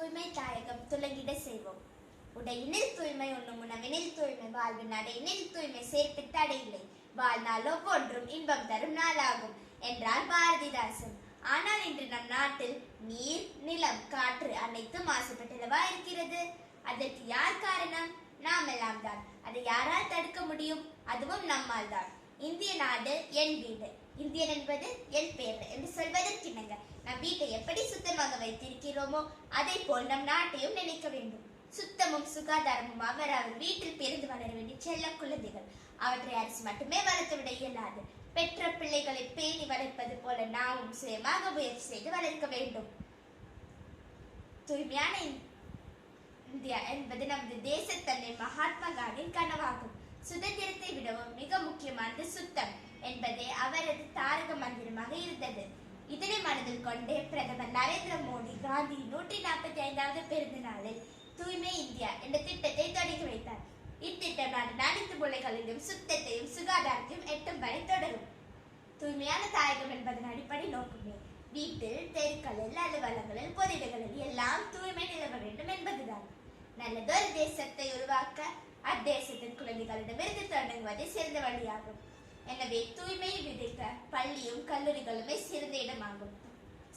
தூய்மை தாயகம் துலங்கிட செய்வோம். உடையினில் தூய்மை உண்ணும் உணவினில் தூய்மை வாழ்வு நடையினில் தூய்மை சேர்த்து தடையில்லை வாழ்நாள் ஒவ்வொன்றும் இன்பம் தரும் நாளாகும் என்றார் பாரதிதாசன். ஆனால் இன்று நம் நாட்டில் நீர், நிலம், காற்று அனைத்தும் மாசுபட்டளவா இருக்கிறது. அதற்கு யார் காரணம்? நாம் எல்லாம் தான். அதை யாரால் தடுக்க முடியும்? அதுவும் நம்மால் தான். இந்திய நாடு என் வீடு, இந்தியன் என்பது என் பேர் என்று சொல்வதற்கிணங்க நம் வீட்டை எப்படி சுத்தமாக வைத்திருக்கிறோமோ அதை போல் நம் நாட்டையும் நினைக்க வேண்டும். சுத்தமும் சுகாதாரமும் அவர் வீட்டில் பிறந்து வளர வேண்டிய செல்ல குழந்தைகள். அவற்றை அரசு மட்டுமே வளர்த்து விட இயலாது. பெற்ற பிள்ளைகளை பேணி வளர்ப்பது போல நாமும் சுயமாக முயற்சி செய்து வளர்க்க வேண்டும். தூய்மையான இந்தியா என்பது நமது தேசத்தந்தை மகாத்மா காந்தியின் கனவாகும். சுதந்திரத்தை விடவும் மிக முக்கியமானது சுத்தம் என்பதே அவரது தாரக மந்திரமாக இருந்தது. இதனை மனதில் கொண்டே பிரதமர் நரேந்திர மோடி காந்தி 145வது பிறந்த நாளில் தூய்மை இந்தியா என்ற திட்டத்தை தொடங்கி வைத்தார். இத்திட்டம் நாட்டின் அனைத்து மூலைகளிலும் சுத்தத்தையும் சுகாதாரத்தையும் எட்டும் வரை தொடரும். தூய்மையான தாயகம் என்பதன் அடிப்படை நோக்கமே வீட்டில், தெருக்களில், அலுவலகங்களில், பொதிடுகளில் எல்லாம் தூய்மை நிலவ வேண்டும் என்பதுதான். நல்லதொரு தேசத்தை உருவாக்க அத்தேசத்தின் குழந்தைகளிடமிருந்து தொடங்குவதே சிறந்த வழியாகும். எனவே தூய்மையை விதைக்க பள்ளியும் கல்லூரிகளுமே சிறந்த இடமாகும்.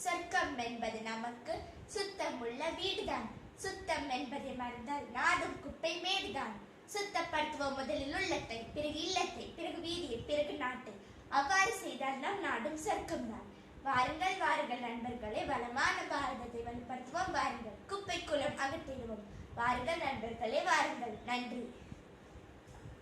சொர்க்கம் என்பது நமக்கு சுத்தமுள்ள வீடுதான். சுத்தம் என்பதை மறந்தால் நாடும் குப்பை மேடுதான். சுத்தப்படுத்துவோம் முதலில் உள்ளத்தை, பிறகு இல்லத்தை, பிறகு வீதியை, பிறகு நாட்டை. அவ்வாறு செய்தால் நம் நாடும் சொர்க்கம்தான். வாருங்கள் வாருங்கள் நண்பர்களே, வளமான பாரதத்தை வலுப்படுத்துவோம். வாருங்கள் குப்பை குளம் அகற்றிடுவோம். வாருங்கள் நண்பர்களே, வாருங்கள். நன்றி.